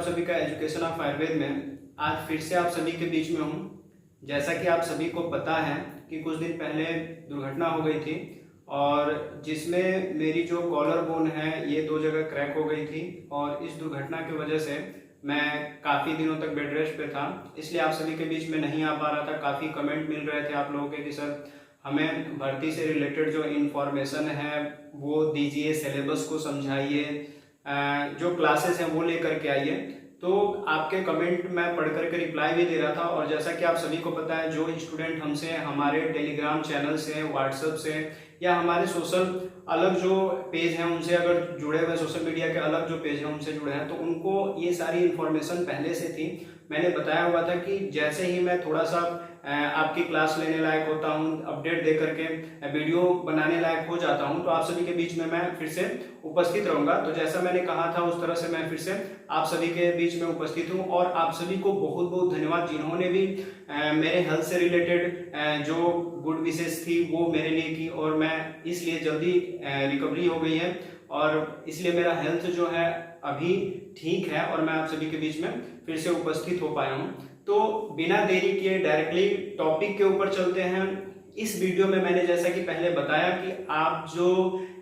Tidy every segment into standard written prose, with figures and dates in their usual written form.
सभी का education of Ayurveda में। आज फिर से आप सभी के बीच में हूँ। जैसा कि आप सभी को पता है कि कुछ दिन पहले दुर्घटना हो गई थी और जिसमें मेरी जो कॉलर बोन है ये 2 जगह क्रैक हो गई थी और इस दुर्घटना की वजह से मैं काफ़ी दिनों तक बेड रेस्ट पे था, इसलिए आप सभी के बीच में नहीं आ पा रहा था। काफ़ी कमेंट मिल रहे थे आप लोगों के कि सर हमें भर्ती से रिलेटेड जो इन्फॉर्मेशन है वो दीजिए, सिलेबस को समझाइए, जो क्लासेस हैं वो लेकर के आइए। तो आपके कमेंट मैं पढ़ करके रिप्लाई भी दे रहा था। और जैसा कि आप सभी को पता है, जो स्टूडेंट हमसे हमारे टेलीग्राम चैनल से, व्हाट्सएप से या हमारे सोशल अलग जो पेज हैं उनसे अगर जुड़े हुए, सोशल मीडिया के अलग जो पेज हैं उनसे जुड़े हैं, तो उनको ये सारी इन्फॉर्मेशन पहले से थी। मैंने बताया हुआ था कि जैसे ही मैं थोड़ा सा आपकी क्लास लेने लायक होता हूँ, अपडेट दे करके वीडियो बनाने लायक हो जाता हूँ, तो आप सभी के बीच में मैं फिर से उपस्थित रहूंगा। तो जैसा मैंने कहा था उस तरह से मैं फिर से आप सभी के बीच में उपस्थित हूँ। और आप सभी को बहुत बहुत धन्यवाद जिन्होंने भी मेरे हेल्थ से रिलेटेड जो गुड विशेष थी वो मेरे लिए की। और मैं इसलिए जल्दी रिकवरी हो गई है और इसलिए मेरा हेल्थ जो है अभी ठीक है और मैं आप सभी के बीच में फिर से उपस्थित हो पाया हूँ। तो बिना देरी किए डायरेक्टली टॉपिक के ऊपर चलते हैं। इस वीडियो में मैंने जैसा कि पहले बताया कि आप जो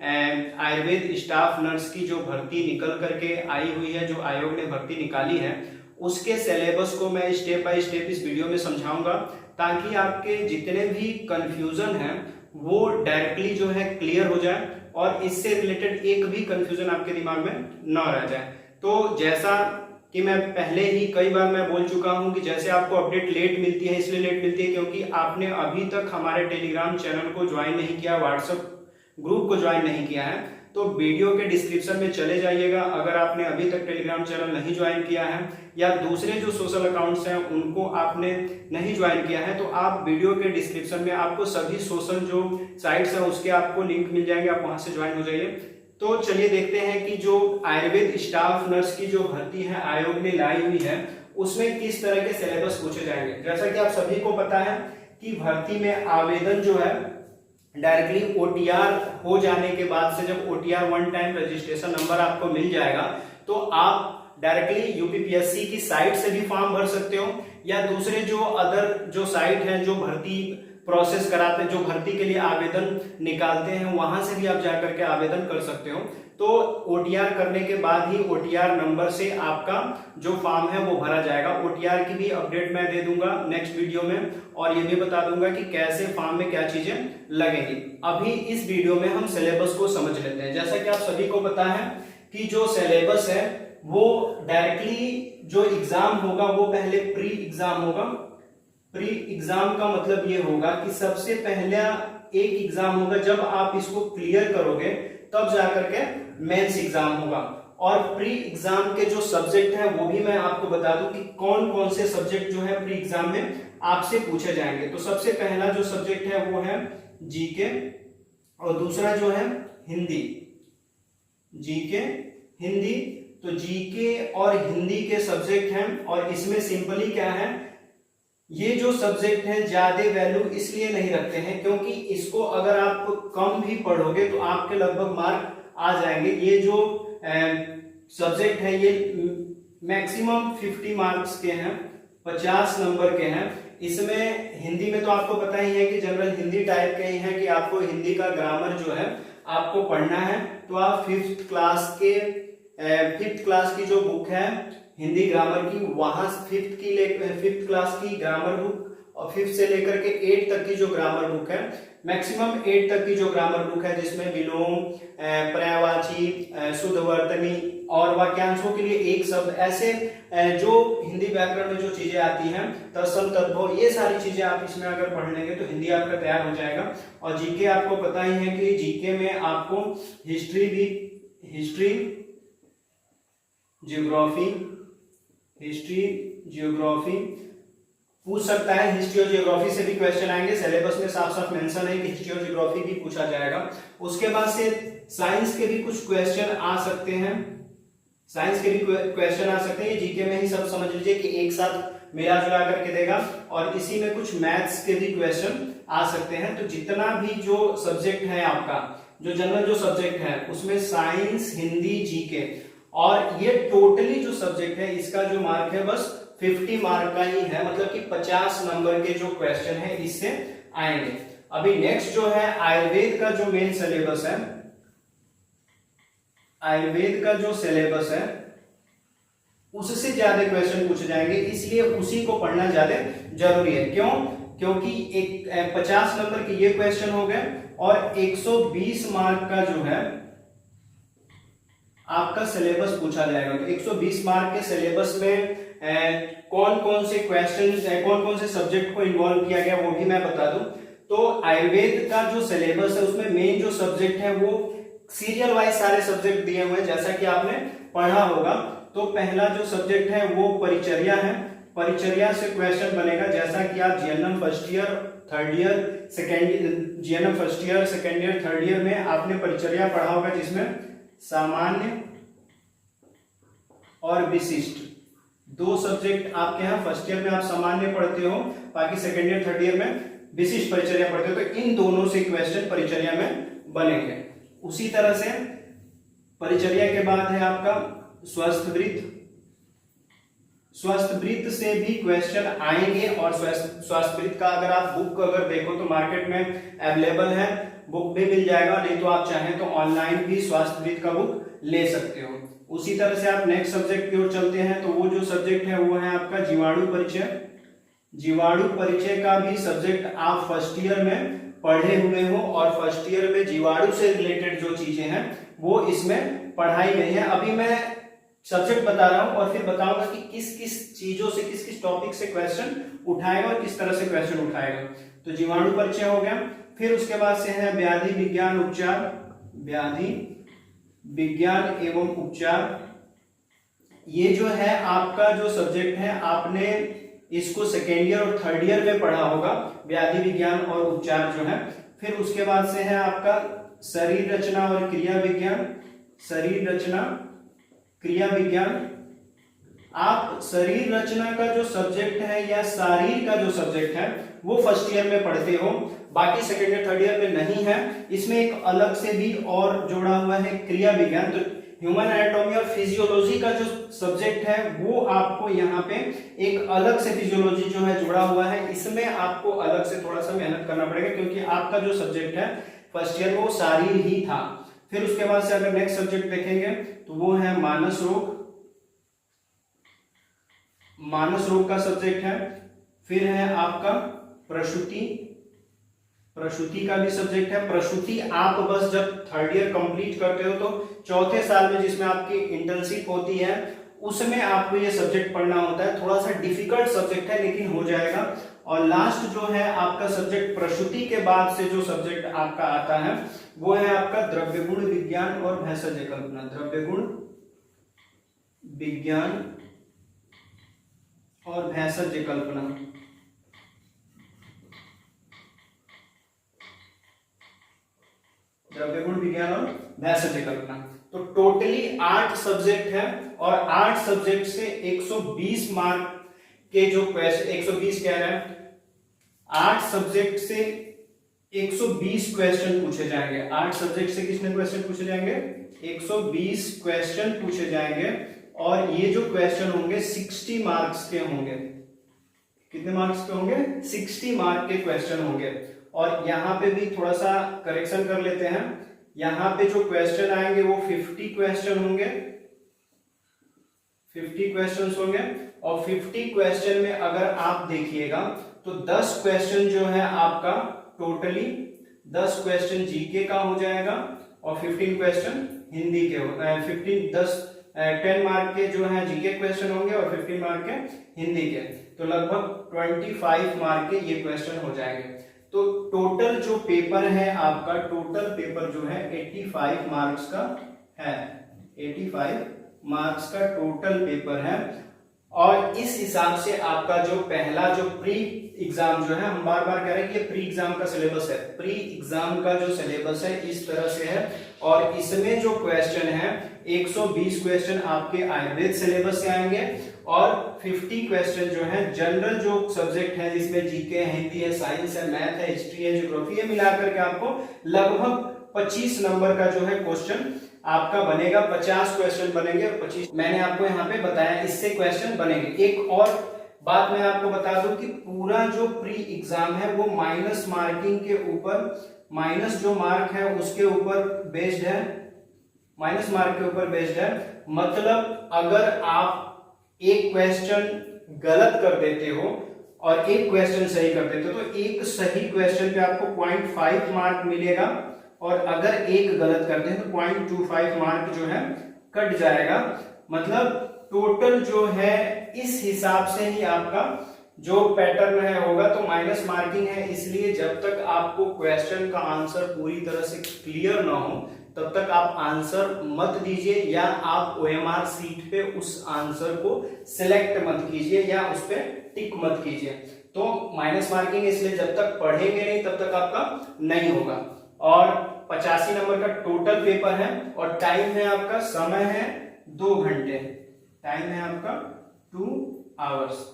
आयुर्वेद स्टाफ नर्स की जो भर्ती निकल करके आई हुई है, जो आयोग ने भर्ती निकाली है, उसके सिलेबस को मैं स्टेप बाय स्टेप इस वीडियो में समझाऊंगा, ताकि आपके जितने भी कंफ्यूजन हैं वो डायरेक्टली जो है क्लियर हो जाए और इससे रिलेटेड एक भी कंफ्यूजन आपके दिमाग में न रह जाए। तो जैसा कि मैं पहले ही कई बार मैं बोल चुका हूं कि जैसे आपको अपडेट लेट मिलती है, इसलिए लेट मिलती है क्योंकि आपने अभी तक हमारे टेलीग्राम चैनल को ज्वाइन नहीं किया, व्हाट्सएप ग्रुप को ज्वाइन नहीं किया है। तो वीडियो के डिस्क्रिप्शन में चले जाइएगा। अगर आपने अभी तक टेलीग्राम चैनल नहीं ज्वाइन किया है या दूसरे जो सोशल अकाउंट्स हैं उनको आपने नहीं ज्वाइन किया है, तो आप वीडियो के डिस्क्रिप्शन में आपको सभी सोशल जो साइट्स हैं उसके आपको लिंक मिल जाएंगे, आप वहां से ज्वाइन हो जाइए। तो चलिए देखते हैं कि जो आयुर्वेद स्टाफ नर्स की जो भर्ती है आयोग ने लाई हुई है उसमें किस तरह के सिलेबस पूछे जाएंगे। जैसा कि आप सभी को पता है कि भर्ती में आवेदन जो है डायरेक्टली ओटीआर हो जाने के बाद से, जब OTR one time registration number आपको मिल जाएगा तो आप डायरेक्टली यूपीपीएससी की साइट से भी फॉर्म भर सकते हो या दूसरे जो अदर जो साइट है जो भर्ती प्रोसेस कराते हैं, जो भर्ती के लिए आवेदन निकालते हैं, वहां से भी आप जाकर के आवेदन कर सकते हो। तो ओटीआर करने के बाद ही ओटीआर नंबर से आपका जो फॉर्म है वो भरा जाएगा। ओटीआर की भी अपडेट मैं दे दूंगा नेक्स्ट वीडियो में और ये भी बता दूंगा कि कैसे फॉर्म में क्या चीजें लगेंगी। अभी इस वीडियो में हम सिलेबस को समझ लेते हैं। जैसा कि आप सभी को पता है कि जो सिलेबस है वो डायरेक्टली जो एग्जाम होगा वो पहले प्री एग्जाम होगा। प्री एग्जाम का मतलब ये होगा कि सबसे पहला एक एग्जाम होगा, जब आप इसको क्लियर करोगे तब जाकर के मेंस एग्जाम होगा। और प्री एग्जाम के जो सब्जेक्ट हैं वो भी मैं आपको बता दूं कि कौन कौन से सब्जेक्ट जो है प्री एग्जाम में आपसे पूछे जाएंगे। तो सबसे पहला जो सब्जेक्ट है वो है जीके और दूसरा जो है हिंदी। जीके हिंदी, तो जीके और हिंदी के सब्जेक्ट हैं और इसमें सिंपली क्या है, ये जो सब्जेक्ट है ज्यादा वैल्यू इसलिए नहीं रखते हैं क्योंकि इसको अगर आप कम भी पढ़ोगे तो आपके लगभग मार्क आ जाएंगे। ये जो सब्जेक्ट है ये मैक्सिमम 50 मार्क्स के हैं, 50 नंबर के हैं। इसमें हिंदी में तो आपको पता ही है कि जनरल हिंदी टाइप के ही है कि आपको हिंदी का ग्रामर जो है आपको पढ़ना है। तो आप 5th क्लास की जो बुक है हिंदी ग्रामर की, वहां 5th क्लास की ग्रामर बुक और 5th से लेकर के 8 तक की जो ग्रामर बुक है, मैक्सिमम 8 तक की जो ग्रामर बुक है जिसमें विलोम, पर्यायवाची, शुद्धवर्तनी और वाक्यांशों के लिए एक शब्द, ऐसे जो हिंदी व्याकरण में जो चीजें आती हैं, तत्सम तद्भव, ये सारी चीजें आप इसमें अगर पढ़ लेंगे तो हिंदी आपका तैयार हो जाएगा। और जीके आपको पता ही है कि जीके में आपको हिस्ट्री, जियोग्राफी पूछ सकता है। हिस्ट्री और जियोग्राफी से भी क्वेश्चन आएंगे। सिलेबस में साफ साफ मेंशन है कि हिस्ट्री और जियोग्राफी भी पूछा जाएगा। उसके बाद से साइंस के भी कुछ क्वेश्चन आ सकते हैं, ये जीके में ही सब समझ लीजिए कि एक साथ मिला जुला करके देगा। और इसी में कुछ मैथ्स के भी क्वेश्चन आ सकते हैं। तो जितना भी जो सब्जेक्ट है आपका, जो जनरल जो सब्जेक्ट है उसमें साइंस, हिंदी, जीके और ये टोटली जो सब्जेक्ट है इसका जो मार्क है बस 50 मार्क का ही है, मतलब कि 50 नंबर के जो क्वेश्चन है इससे आएंगे। अभी नेक्स्ट जो है आयुर्वेद का जो मेन सिलेबस है, आयुर्वेद का जो सिलेबस है उससे ज्यादा क्वेश्चन पूछे जाएंगे, इसलिए उसी को पढ़ना ज्यादा जरूरी है। क्यों? क्योंकि एक 50 नंबर के ये क्वेश्चन हो गए और 120 मार्क का जो है आपका सिलेबस पूछा जाएगा। तो 120 मार्क के सिलेबस में कौन कौन से क्वेश्चन, कौन कौन से सब्जेक्ट को इन्वॉल्व किया गया वो भी मैं बता दूं। तो आयुर्वेद का जो सिलेबस है उसमें मेन जो सब्जेक्ट है वो सीरियल वाइज सारे सब्जेक्ट दिए हुए हैं, जैसा कि आपने पढ़ा होगा। तो पहला जो सब्जेक्ट है वो परिचर्या है, परिचर्या से क्वेश्चन बनेगा, जैसा कि आप GNM first year, third year, GNM first year, second year, third year में आपने परिचर्या पढ़ा होगा, जिसमें सामान्य और विशिष्ट दो सब्जेक्ट आपके यहाँ फर्स्ट ईयर में आप सामान्य पढ़ते हो, बाकी सेकेंड ईयर, थर्ड ईयर में विशिष्ट परिचर्या पढ़ते हो। तो इन दोनों से क्वेश्चन परिचर्या में बनेंगे। उसी तरह से परिचर्या के बाद है आपका स्वस्थ वृत्त, स्वस्थ वृत्त से भी क्वेश्चन आएंगे। और स्वस्थ वृत्त का अगर आप बुक अगर देखो तो मार्केट में अवेलेबल है, बुक भी मिल जाएगा, नहीं तो आप चाहें तो ऑनलाइन भी स्वास्थ्य वृत्त का बुक ले सकते हो। उसी तरह से आप नेक्स्ट सब्जेक्ट की ओर चलते हैं, तो वो जो सब्जेक्ट है वो है आपका जीवाणु परिचय। जीवाणु परिचय का भी सब्जेक्ट आप फर्स्ट ईयर में पढ़े हुए हो और फर्स्ट ईयर में जीवाणु से रिलेटेड जो चीजें हैं वो इसमें पढ़ाई गई है। अभी मैं सब्जेक्ट बता रहा हूं और फिर बताऊंगा कि किस किस चीजों से, किस किस टॉपिक से क्वेश्चन उठाएगा और किस तरह से क्वेश्चन उठाएगा। तो जीवाणु परिचय हो गया। फिर उसके बाद से है व्याधि विज्ञान उपचार, व्याधि विज्ञान एवं उपचार। ये जो है आपका जो सब्जेक्ट है आपने इसको सेकेंड ईयर और थर्ड ईयर में पढ़ा होगा, व्याधि विज्ञान और उपचार जो है। फिर उसके बाद से है आपका शरीर रचना और क्रिया विज्ञान, शरीर रचना क्रिया विज्ञान। आप शरीर रचना का जो सब्जेक्ट है या शारीर का जो सब्जेक्ट है वो फर्स्ट ईयर में पढ़ते हो, बाकी सेकेंड ईयर थर्ड ईयर में नहीं है। इसमें एक अलग से भी और जोड़ा हुआ है क्रिया विज्ञान। तो ह्यूमन एनाटॉमी और फिजियोलॉजी का जो सब्जेक्ट है वो आपको यहाँ पे एक अलग से फिजियोलॉजी जो है जुड़ा हुआ है, इसमें आपको अलग से थोड़ा सा मेहनत करना पड़ेगा, क्योंकि आपका जो सब्जेक्ट है फर्स्ट ईयर में वो शारीर ही था। फिर उसके बाद से अगर नेक्स्ट सब्जेक्ट देखेंगे तो वो है मानस रोग, मानस रोग का सब्जेक्ट है। फिर है आपका प्रसूति, प्रसूति का भी सब्जेक्ट है। प्रसूति आप बस जब थर्ड ईयर कंप्लीट करते हो तो चौथे साल में जिसमें आपकी इंटर्नशिप होती है उसमें आपको ये सब्जेक्ट पढ़ना होता है। थोड़ा सा डिफिकल्ट सब्जेक्ट है लेकिन हो जाएगा। और लास्ट जो है आपका सब्जेक्ट प्रसूति के बाद से जो सब्जेक्ट आपका आता है वो है आपका द्रव्य गुण विज्ञान और भेषज कल्पना, द्रव्य गुण विज्ञान और भेषज कल्पना। द्रव्य गुण विज्ञान और भेषज कल्पना। तो टोटली 8 सब्जेक्ट है और 8 सब्जेक्ट से 120 मार्क के जो क्वेश्चन, 120 कह रहे हैं, 8 सब्जेक्ट से 120 क्वेश्चन पूछे जाएंगे। 8 सब्जेक्ट से कितने क्वेश्चन पूछे जाएंगे? 120 क्वेश्चन पूछे जाएंगे। और ये जो क्वेश्चन होंगे 60 मार्क्स के होंगे। कितने मार्क्स के होंगे? 60 मार्क के क्वेश्चन होंगे। और यहाँ पे भी थोड़ा सा करेक्शन कर लेते हैं, यहाँ पे जो क्वेश्चन आएंगे वो 50 क्वेश्चन होंगे, 50 क्वेश्चन होंगे। और 50 क्वेश्चन में अगर आप देखिएगा तो 10 क्वेश्चन जो है आपका टोटली 10 क्वेश्चन जीके का हो जाएगा और 15 क्वेश्चन हिंदी के हो, 10 मार्क के जो है जीके क्वेश्चन होंगे और 15 मार्क के हिंदी के। तो लगभग 25 मार्क के ये क्वेश्चन हो जाएंगे। तो टोटल जो पेपर है आपका, टोटल पेपर जो है 85 मार्क्स का है, 85 मार्क्स का टोटल पेपर है। और इस हिसाब से आपका जो पहला जो प्री एग्जाम जो है, हम बार बार कह रहे हैं कि ये प्री एग्जाम का सिलेबस है, प्री एग्जाम का जो सिलेबस है इस तरह से है। और इसमें जो क्वेश्चन है 120 क्वेश्चन आपके आयुर्वेद सिलेबस से आएंगे और 50 क्वेश्चन जो है जनरल जो सब्जेक्ट है, जिसमें जीके है, हिंदी है, साइंस है, मैथ है, हिस्ट्री है, ज्योग्राफी है, मिलाकर के आपको लगभग 25 नंबर का जो है क्वेश्चन आपका बनेगा। 50 क्वेश्चन बनेंगे और 25 मैंने आपको यहाँ पे बताया इससे क्वेश्चन बनेंगे। एक और बात मैं आपको बता दूं कि पूरा जो प्री एग्जाम है वो माइनस मार्किंग के ऊपर, माइनस जो मार्क है उसके ऊपर बेस्ड है, माइनस मार्क के ऊपर बेस्ड है। मतलब अगर आप एक क्वेश्चन गलत कर देते हो और एक क्वेश्चन सही कर देते हो तो एक सही क्वेश्चन पे आपको 0.5 मार्क मिलेगा और अगर एक गलत करते हैं तो 0.25 मार्क जो है कट जाएगा। मतलब टोटल जो है इस हिसाब से ही आपका जो पैटर्न है होगा। तो माइनस मार्किंग है, इसलिए जब तक आपको क्वेश्चन का आंसर पूरी तरह से क्लियर ना हो तब तक आप आंसर मत दीजिए या आप ओएमआर सीट पे उस आंसर को सिलेक्ट मत कीजिए या उस पर टिक मत कीजिए। तो माइनस मार्किंग इसलिए जब तक पढ़ेंगे नहीं तब तक आपका नहीं होगा। और 85 नंबर का टोटल पेपर है और टाइम है आपका, समय है 2 घंटे, टाइम है आपका 2 आवर्स,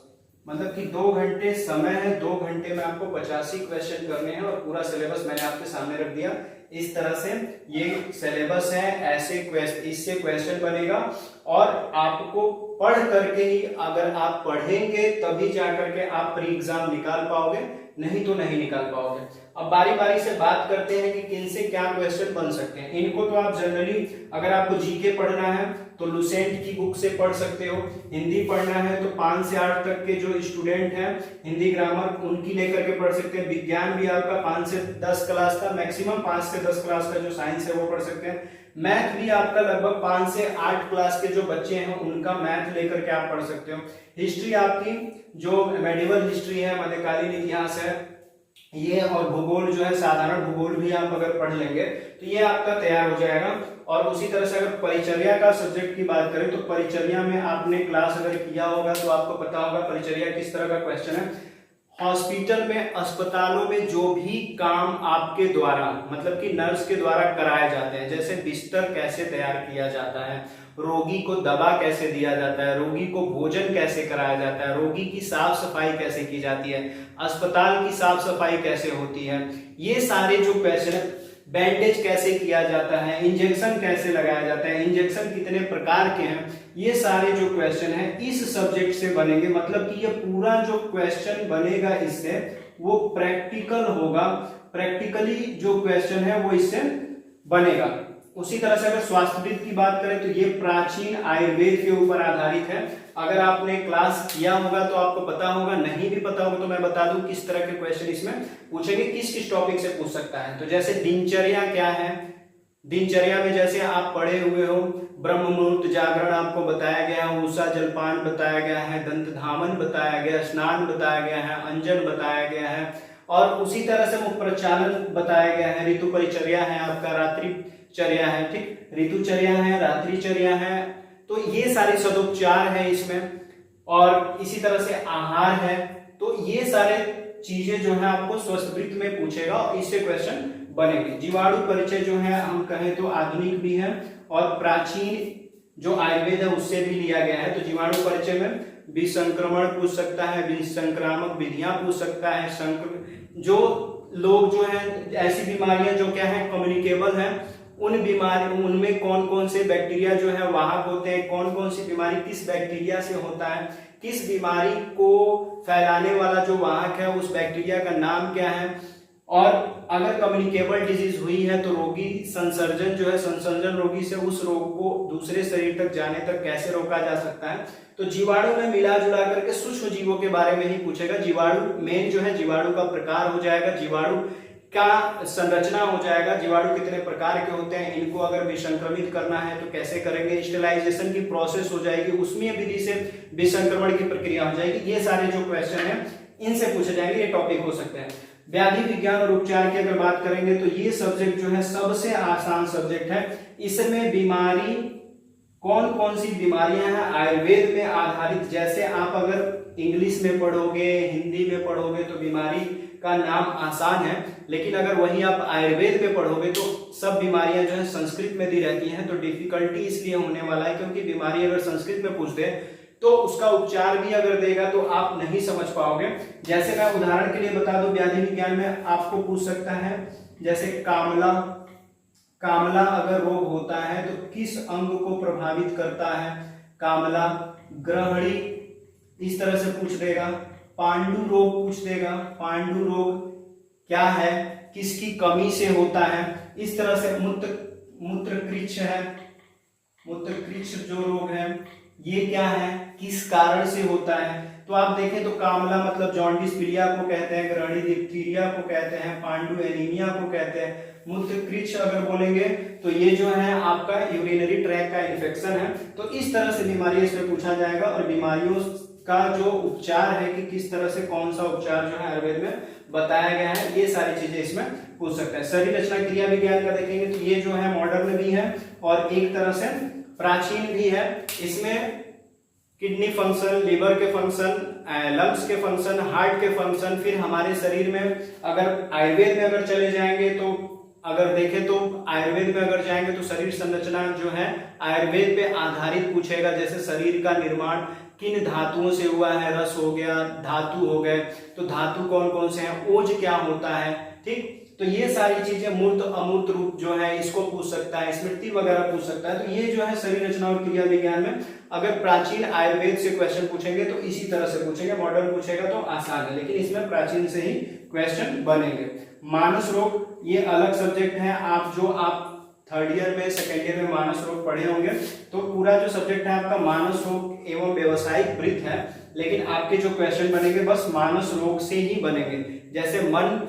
मतलब कि 2 घंटे समय है, 2 घंटे में आपको 85 क्वेश्चन करने हैं और पूरा सिलेबस मैंने आपके सामने रख दिया। इस तरह से ये सिलेबस है, ऐसे इससे क्वेश्चन बनेगा और आपको पढ़ करके ही, अगर आप पढ़ेंगे तभी जाकर के आप प्री एग्जाम निकाल पाओगे, नहीं तो नहीं निकाल पाओगे। अब बारी बारी से बात करते हैं कि किन से क्या क्वेश्चन बन सकते हैं। इनको तो आप जनरली अगर आपको जीके पढ़ना है तो लुसेंट की बुक से पढ़ सकते हो, हिंदी पढ़ना है तो 5 से 8 तक के जो स्टूडेंट हैं हिंदी ग्रामर उनकी लेकर के पढ़ सकते हैं। विज्ञान भी आपका 5 से 10 क्लास का, मैक्सिमम 5 से 10 क्लास का जो साइंस है वो पढ़ सकते हैं। मैथ भी आपका लगभग 5 से 8 क्लास के जो बच्चे हैं उनका मैथ लेकर के आप पढ़ सकते हो। हिस्ट्री आपकी जो मेडिवल हिस्ट्री है, मध्यकालीन इतिहास है ये, और भूगोल जो है साधारण भूगोल भी आप अगर पढ़ लेंगे तो ये आपका तैयार हो जाएगा। और उसी तरह से अगर परिचर्या का सब्जेक्ट की बात करें तो परिचर्या में आपने क्लास अगर किया होगा तो आपको पता होगा परिचर्या किस तरह का क्वेश्चन है। हॉस्पिटल में, अस्पतालों में जो भी काम आपके द्वारा, मतलब कि नर्स के द्वारा कराए जाते हैं, जैसे बिस्तर कैसे तैयार किया जाता है, रोगी को दवा कैसे दिया जाता है, रोगी को भोजन कैसे कराया जाता है, रोगी की साफ सफाई कैसे की जाती है, अस्पताल की साफ सफाई कैसे होती है, ये सारे जो क्वेश्चन है, बैंडेज कैसे किया जाता है, इंजेक्शन कैसे लगाया जाता है, इंजेक्शन कितने प्रकार के हैं, ये सारे जो क्वेश्चन है इस सब्जेक्ट से बनेंगे। मतलब कि ये पूरा जो क्वेश्चन बनेगा इससे वो प्रैक्टिकल होगा, प्रैक्टिकली जो क्वेश्चन है वो इससे बनेगा। उसी तरह से अगर स्वास्थ्यविद की बात करें तो ये प्राचीन आयुर्वेद के ऊपर आधारित है। अगर आपने क्लास किया होगा तो आपको पता होगा, नहीं भी पता होगा तो मैं बता दूं किस तरह के क्वेश्चन इसमें पूछेंगे, किस किस टॉपिक से पूछ सकता है। तो जैसे दिनचर्या क्या है, दिनचर्या में जैसे आप पढ़े हुए हो ब्रह्म मुहूर्त जागरण आपको बताया गया है, ऊषा जलपान बताया गया है, दंत धामन बताया गया, स्नान बताया गया है, अंजन बताया गया है, और उसी तरह से मुख प्रचालन बताया गया है, ऋतु परिचर्या है आपका, रात्रि चर्या है, ठीक, ऋतुचर्या है, रात्रिचर्या है, तो ये सारे सदोपचार है इसमें, और इसी तरह से आहार है। तो ये सारे चीजें जो है आपको स्वस्थवृत्त में पूछेगा और इससे क्वेश्चन बनेंगे। जीवाणु परिचय जो है हम कहें तो आधुनिक भी है और प्राचीन जो आयुर्वेद है उससे भी लिया गया है। तो जीवाणु परिचय में विसंक्रमण पूछ सकता है, विसंक्रामक विधियां पूछ सकता है, जो लोग जो है ऐसी बीमारियां जो क्या है कम्युनिकेबल है, उन बीमारी उनमें कौन कौन से बैक्टीरिया जो है वाहक होते हैं, कौन कौन सी बीमारी किस बैक्टीरिया से होता है, किस बीमारी को फैलाने वाला जो वाहक है उस बैक्टीरिया का नाम क्या है, और अगर कम्युनिकेबल डिजीज हुई है तो रोगी संसर्जन जो है, संसर्जन रोगी से उस रोग को दूसरे शरीर तक जाने तक कैसे रोका जा सकता है। तो जीवाणु में मिला जुला करके सूक्ष्म जीवों के बारे में ही पूछेगा। जीवाणु मेन जो है जीवाणु का प्रकार हो जाएगा, जीवाणु का संरचना हो जाएगा, जीवाणु कितने प्रकार के होते हैं, इनको अगर विसंक्रमित करना है तो कैसे करेंगे, स्टेलाइजेशन की प्रोसेस हो जाएगी, उसमें विधि से विसंक्रमण की प्रक्रिया हो जाएगी। ये सारे जो क्वेश्चन है इनसे पूछे जाएंगे, ये टॉपिक हो सकते हैं। व्याधि विज्ञान और उपचार की अगर बात करेंगे तो ये सब्जेक्ट जो है सबसे आसान सब्जेक्ट है। इसमें बीमारी कौन कौन सी बीमारियां हैं आयुर्वेद में आधारित, जैसे आप अगर इंग्लिश में पढ़ोगे, हिंदी में पढ़ोगे तो बीमारी का नाम आसान है, लेकिन अगर वही आप आयुर्वेद में पढ़ोगे तो सब बीमारियां जो है संस्कृत में दी रहती हैं। तो डिफिकल्टी इसलिए होने वाला है क्योंकि बीमारी अगर संस्कृत में पूछ दे तो उसका उपचार भी अगर देगा तो आप नहीं समझ पाओगे। जैसे मैं उदाहरण के लिए बता दूं, व्याधि विज्ञान में आपको पूछ सकता है जैसे कामला, कामला अगर रोग होता है तो किस अंग को प्रभावित करता है? कामला, ग्रहणी, इस तरह से पूछ देगा। पांडु रोग पूछ देगा, पांडु रोग क्या है, किसकी कमी से होता है? इस तरह से मूत्रकृच्छ है, मूत्रकृच्छ जो रोग है ये क्या है, किस कारण से होता है? तो आप देखें तो कामला मतलब जॉन्डिस पीलिया को कहते हैं, ग्रहणी डिप्थीरिया को कहते हैं, पांडु एनीमिया को कहते हैं। मूत्रकृच्छ अगर बोलेंगे तो ये जो है आपका यूरिनरी ट्रैक का इन्फेक्शन है। तो इस तरह से बीमारी इसमें पूछा जाएगा और बीमारियों का जो उपचार है कि किस तरह से कौन सा उपचार जो है आयुर्वेद में बताया गया है, ये सारी चीजें इसमें पूछ सकता है। शरीर रचना क्रिया विज्ञान का देखेंगे तो ये जो है मॉडर्न भी है और एक तरह से प्राचीन भी है। इसमें किडनी फंक्शन, लिवर के फंक्शन, लंग्स के फंक्शन, हार्ट के फंक्शन, फिर हमारे शरीर में अगर आयुर्वेद में अगर चले जाएंगे तो अगर देखें तो आयुर्वेद में अगर जाएंगे तो शरीर संरचना जो है आयुर्वेद पे आधारित पूछेगा। जैसे शरीर का निर्माण किन धातुओं से हुआ है, रस हो गया, धातु हो गए, तो धातु कौन कौन से हैं, ओज क्या होता है, ठीक। तो ये सारी चीजें मूर्त अमूर्त रूप जो है इसको पूछ सकता है, स्मृति वगैरह पूछ सकता है। तो ये जो है शरीर रचना और क्रिया विज्ञान में अगर प्राचीन आयुर्वेद से क्वेश्चन पूछेंगे तो इसी तरह से पूछेंगे, मॉडर्न पूछेगा तो आसान है, लेकिन इसमें प्राचीन से ही क्वेश्चन बनेंगे। मानस रोग ये अलग सब्जेक्ट है, आप थर्ड ईयर में, सेकेंड ईयर में मानस रोग पढ़े होंगे। तो पूरा जो सब्जेक्ट है आपका मानस रोग एवं व्यवसायिक वृत्त है, लेकिन आपके जो क्वेश्चन बनेंगे बस मानस रोग से ही बनेंगे। जैसे मन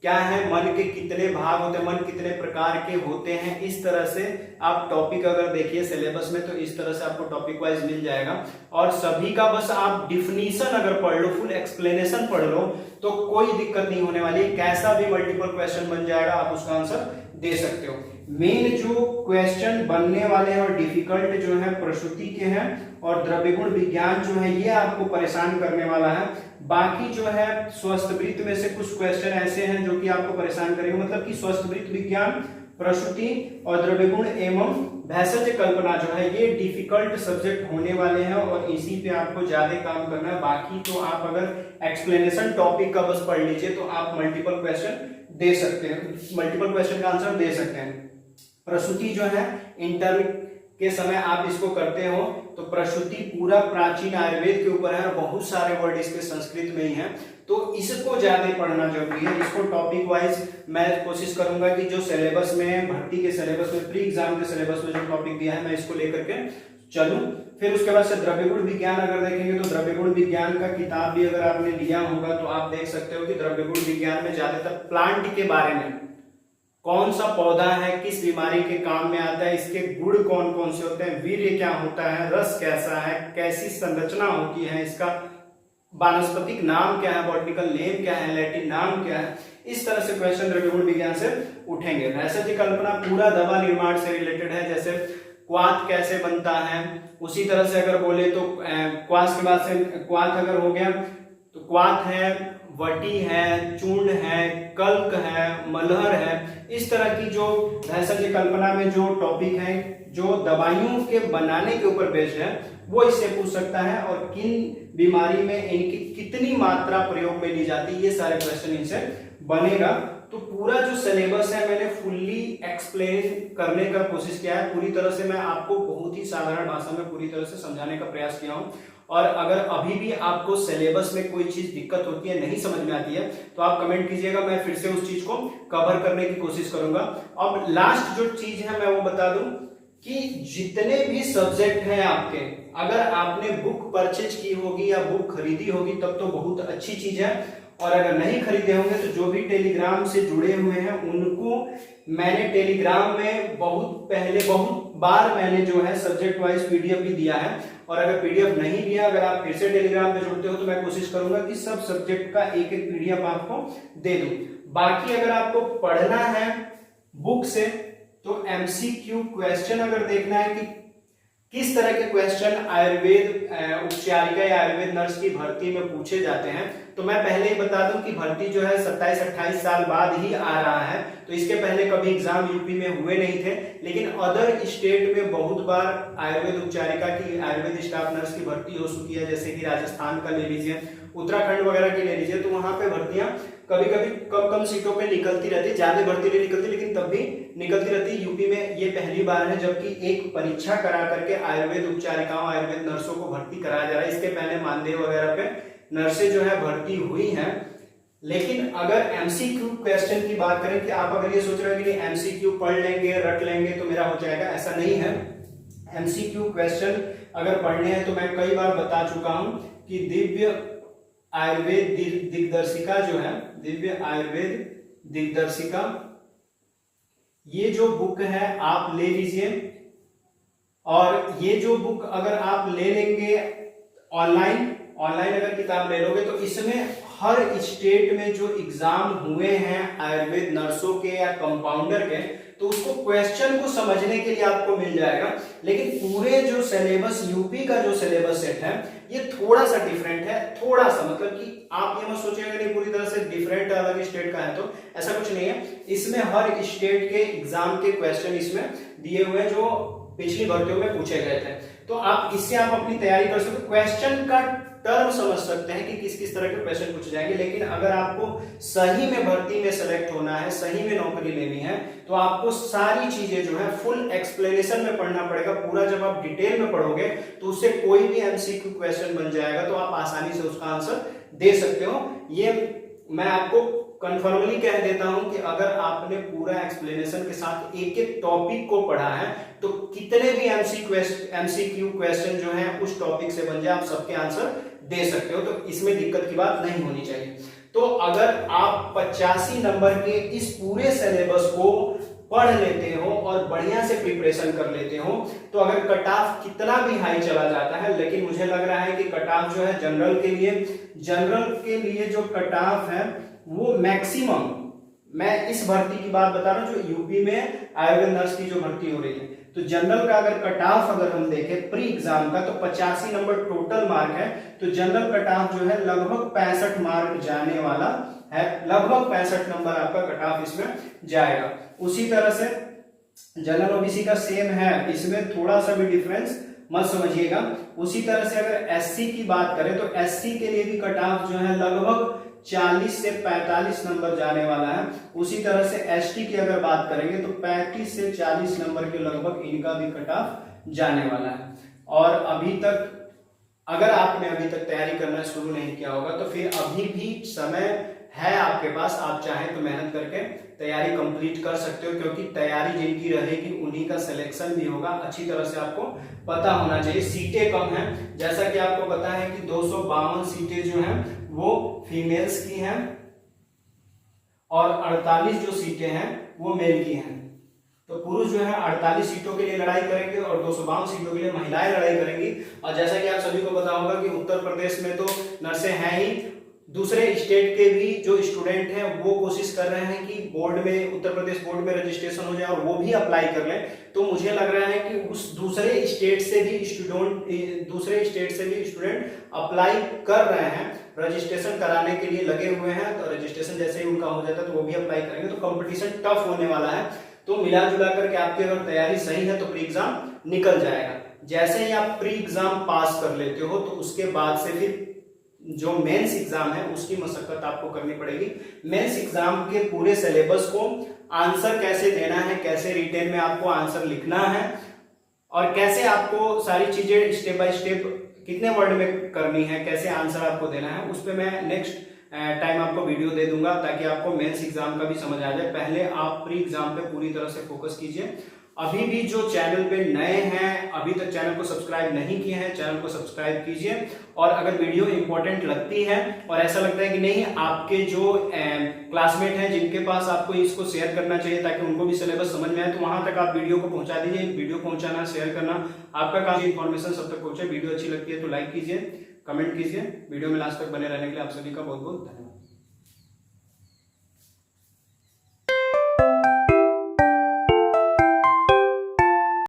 क्या है, मन के कितने भाग होते हैं, मन कितने प्रकार के होते हैं, इस तरह से आप टॉपिक अगर देखिए सिलेबस में तो इस तरह से आपको टॉपिक वाइज मिल जाएगा। और सभी का बस आप डिफिनीशन अगर पढ़ लो, फुल एक्सप्लेनेशन पढ़ लो तो कोई दिक्कत नहीं होने वाली। कैसा भी मल्टीपल क्वेश्चन बन जाएगा, आप उसका आंसर दे सकते हो। मेन जो क्वेश्चन बनने वाले हैं और डिफिकल्ट जो है प्रसूति के हैं और द्रव्यगुण विज्ञान जो है ये आपको परेशान करने वाला है। बाकी जो है स्वस्थ वृत्त में से कुछ क्वेश्चन ऐसे हैं जो कि आपको परेशान करेंगे, मतलब कि स्वस्थ वृत्त विज्ञान, प्रसूति और द्रव्यगुण एवं भेषज कल्पना जो है ये डिफिकल्ट सब्जेक्ट होने वाले हैं और इसी पे आपको ज्यादा काम करना है। बाकी तो आप अगर एक्सप्लेनेशन टॉपिक का बस पढ़ लीजिए तो आप मल्टीपल क्वेश्चन दे सकते हैं, मल्टीपल क्वेश्चन का आंसर दे सकते हैं। प्रसूति जो है इंटर के समय आप इसको करते हो तो प्रसूति पूरा प्राचीन आयुर्वेद के ऊपर है, बहुत सारे वर्ड इसके संस्कृत में ही हैं, तो इसको ज्यादा पढ़ना जरूरी है। इसको टॉपिक वाइज मैं कोशिश करूंगा कि जो सिलेबस में, भर्ती के सिलेबस में, प्री एग्जाम के सिलेबस में जो टॉपिक दिया है मैं इसको लेकर के चलूं। फिर उसके बाद से द्रव्यगुण विज्ञान अगर देखेंगे तो द्रव्यगुण विज्ञान का किताब भी अगर आपने लिया होगा तो आप देख सकते हो कि द्रव्यगुण विज्ञान में ज्यादातर प्लांट के बारे में, कौन सा पौधा है किस बीमारी के काम में आता है, इसके गुण कौन कौन से होते हैं, वीर्य क्या होता है, रस कैसा है, कैसी संरचना होती है, इसका वानस्पतिक नाम क्या है, बॉटनिकल नेम क्या है, लैटिन नाम क्या है, इस तरह से क्वेश्चन द्रव्यगुण विज्ञान से उठेंगे। भेषज कल्पना पूरा दवा निर्माण से रिलेटेड है, जैसे क्वाथ कैसे बनता है, उसी तरह से अगर बोले तो क्वाथ के बाद से क्वाथ अगर हो गया तो क्वाथ है, वटी है, चूर्ण है, कल्क है, मलहर है, इस तरह की जो भेषज कल्पना में जो टॉपिक है जो दवाइयों के बनाने के ऊपर बेस्ड है वो इससे पूछ सकता है। और किन बीमारी में इनकी कितनी मात्रा प्रयोग में ली जाती है, ये सारे क्वेश्चन इनसे बनेगा। तो पूरा जो सिलेबस है मैंने फुल्ली एक्सप्लेन करने का कोशिश किया है, पूरी तरह से मैं आपको बहुत ही साधारण भाषा में पूरी तरह से समझाने का प्रयास किया हूं। और अगर अभी भी आपको सिलेबस में कोई चीज दिक्कत होती है, नहीं समझ में आती है, तो आप कमेंट कीजिएगा, मैं फिर से उस चीज को कवर करने की कोशिश करूंगा। अब लास्ट जो चीज है मैं वो बता दूं कि जितने भी सब्जेक्ट हैं आपके, अगर आपने बुक परचेज की होगी या बुक खरीदी होगी तब तो बहुत अच्छी चीज है, और अगर नहीं खरीदे होंगे तो जो भी टेलीग्राम से जुड़े हुए हैं उनको मैंने टेलीग्राम में बहुत बार मैंने जो है सब्जेक्ट वाइज पीडीएफ भी दिया है। और अगर पीडीएफ नहीं दिया, अगर आप फिर से टेलीग्राम पे जुड़ते हो तो मैं कोशिश करूंगा कि सब सब्जेक्ट का एक एक पीडीएफ आपको दे दूं। बाकी अगर आपको पढ़ना है बुक से तो एमसीक्यू क्वेश्चन अगर देखना है कि किस तरह के क्वेश्चन आयुर्वेद उपचारिका या आयुर्वेद नर्स की भर्ती में पूछे जाते हैं, तो मैं पहले ही बता दूं कि भर्ती जो है 27-28 साल बाद ही आ रहा है, तो इसके पहले कभी एग्जाम यूपी में हुए नहीं थे, लेकिन अदर स्टेट में बहुत बार आयुर्वेद उपचारिका की, आयुर्वेद स्टाफ नर्स की भर्ती हो चुकी है। जैसे कि राजस्थान का ले लीजिए, उत्तराखंड वगैरह की ले लीजिए, तो वहां पे भर्तियां कभी कभी कम कम सीटों पे निकलती रहती, ज्यादा भर्ती नहीं निकलती लेकिन तब भी निकलती रहती। यूपी में ये पहली बार है जबकि एक परीक्षा करा करके आयुर्वेद उपचारिकाओं, आयुर्वेद नर्सों को भर्ती कराया जा रहा है। इसके पहले मानदेय वगैरह पे नर्सें जो है भर्ती हुई हैं। लेकिन अगर एमसीक्यू क्वेश्चन की बात करें कि आप अगर ये सोच रहे हो कि एमसीक्यू पढ़ लेंगे, रट लेंगे तो मेरा हो जाएगा, ऐसा नहीं है। एमसीक्यू क्वेश्चन अगर पढ़ने हैं तो मैं कई बार बता चुका हूं कि दिव्य आयुर्वेद दिग्दर्शिका जो है, दिव्य आयुर्वेद दिग्दर्शिका, ये जो बुक है आप ले लीजिए। और ये जो बुक अगर आप ले लेंगे ऑनलाइन अगर किताब ले लोगे तो इसमें हर स्टेट में जो एग्जाम हुए हैं आयुर्वेद नर्सों के या कंपाउंडर के, तो उसको क्वेश्चन को समझने के लिए आपको मिल जाएगा। लेकिन पूरे जो सिलेबस, यूपी का जो सिलेबस सेट है ये थोड़ा सा डिफरेंट है, थोड़ा सा, मतलब कि आप ये मत सोचिएगा नहीं पूरी तरह से डिफरेंट अलग स्टेट का है, तो ऐसा कुछ नहीं है। इसमें हर स्टेट के एग्जाम के क्वेश्चन इसमें दिए हुए हैं जो पिछली भर्तियों में पूछे गए थे, तो आप इससे आप अपनी तैयारी कर सकते हो। क्वेश्चन का टर्म समझ सकते हैं कि किस किस तरह के क्वेश्चन पूछे जाएंगे। लेकिन अगर आपको सही में भर्ती में सेलेक्ट होना है, सही में नौकरी लेनी है, तो आपको सारी चीजें जो है फुल एक्सप्लेनेशन में पढ़ना पड़ेगा। पूरा जब आप डिटेल में पढ़ोगे तो उससे कोई भी एमसीक्यू क्वेश्चन बन जाएगा, तो आप आसानी से उसका आंसर दे सकते हो। ये मैं आपको कंफर्मली कह देता हूं कि अगर आपने पूरा एक्सप्लेनेशन के साथ एक एक टॉपिक को पढ़ा है तो कितने भी एमसीक्यू क्वेश्चन जो है उस टॉपिक से बन जाए, आप सबके आंसर दे सकते हो, तो इसमें दिक्कत की बात नहीं होनी चाहिए। तो अगर आप 85 नंबर के इस पूरे सिलेबस को पढ़ लेते हो और बढ़िया से प्रिपरेशन कर लेते हो, तो अगर कट ऑफ कितना भी हाई चला जाता है, लेकिन मुझे लग रहा है कि कट ऑफ जो है जनरल के लिए जो कट ऑफ है वो मैक्सिमम, मैं इस भर्ती की बात बता रहा हूं जो यूपी में आयुर्वेद नर्स की जो भर्ती हो रही है, तो जनरल का अगर कट ऑफ अगर हम देखें प्री एग्जाम का, तो 85 नंबर टोटल मार्क है। तो जनरल कट ऑफ जो है लगभग 65 मार्क जाने वाला है, लगभग 65 नंबर आपका कट ऑफ इसमें जाएगा। उसी तरह से जनरल ओबीसी का सेम है, इसमें थोड़ा सा भी डिफरेंस मत समझिएगा। उसी तरह से अगर एससी की बात करें तो एससी के लिए भी कट ऑफ जो है लगभग 40 से 45 नंबर जाने वाला है। उसी तरह से एसटी की अगर बात करेंगे तो 35 से 40 नंबर के लगभग इनका भी कट ऑफ जाने वाला है। और अभी तक अगर आपने अभी तक तैयारी करना शुरू नहीं किया होगा तो फिर अभी भी समय है आपके पास, आप चाहें तो मेहनत करके तैयारी कंप्लीट कर सकते हो, क्योंकि तैयारी जिनकी रहेगी उन्हीं का सिलेक्शन भी होगा। अच्छी तरह से आपको पता होना चाहिए। सीटें कम हैं, जैसा कि आपको पता है कि 252 सीटें जो हैं वो फीमेल्स की हैं और 48 जो सीटें हैं वो मेल की हैं। तो पुरुष जो है 48 सीटों के लिए लड़ाई करेंगे और 252 सीटों के लिए महिलाएं लड़ाई करेंगी। और जैसा कि आप सभी को पता होगा कि उत्तर प्रदेश में तो नर्सें हैं ही, दूसरे स्टेट के भी जो स्टूडेंट हैं वो कोशिश कर रहे हैं कि बोर्ड में, उत्तर प्रदेश बोर्ड में रजिस्ट्रेशन हो जाए और वो भी अप्लाई कर लें। तो मुझे लग रहा है कि उस दूसरे स्टेट से भी स्टूडेंट अप्लाई कर रहे हैं, रजिस्ट्रेशन कराने के लिए लगे हुए हैं। तो रजिस्ट्रेशन जैसे ही उनका हो जाता है तो वो भी अप्लाई करेंगे, तो कंपटीशन टफ होने वाला है। तो मिला जुला करके आपकी अगर तैयारी सही है तो प्री एग्जाम निकल जाएगा। जैसे ही आप प्री एग्जाम पास कर लेते हो तो उसके बाद से फिर जो मेंस एग्जाम है उसकी मशक्कत आपको करनी पड़ेगी। मेंस एग्जाम के पूरे सिलेबस को, आंसर कैसे देना है, कैसे रिटेन में आपको आंसर लिखना है और कैसे आपको सारी चीजें स्टेप बाय स्टेप कितने वर्ड में करनी है, कैसे आंसर आपको देना है, उस पर मैं नेक्स्ट टाइम आपको वीडियो दे दूंगा ताकि आपको मेंस एग्जाम का भी समझ आ जाए। पहले आप प्री एग्जाम पे पूरी तरह से फोकस कीजिए। अभी भी जो चैनल पे नए हैं, अभी तक चैनल को सब्सक्राइब नहीं किए हैं, चैनल को सब्सक्राइब कीजिए। और अगर वीडियो इंपॉर्टेंट लगती है और ऐसा लगता है कि नहीं, आपके जो क्लासमेट हैं जिनके पास आपको इसको शेयर करना चाहिए ताकि उनको भी सिलेबस समझ में आए, तो वहां तक आप वीडियो को पहुंचा दीजिए। वीडियो पहुंचाना, शेयर करना आपका काम, इन्फॉर्मेशन सब तक पहुंचे। वीडियो अच्छी लगती है तो लाइक कीजिए, कमेंट कीजिए। वीडियो में लास्ट तक बने रहने के लिए आप सभी का बहुत बहुत धन्यवाद।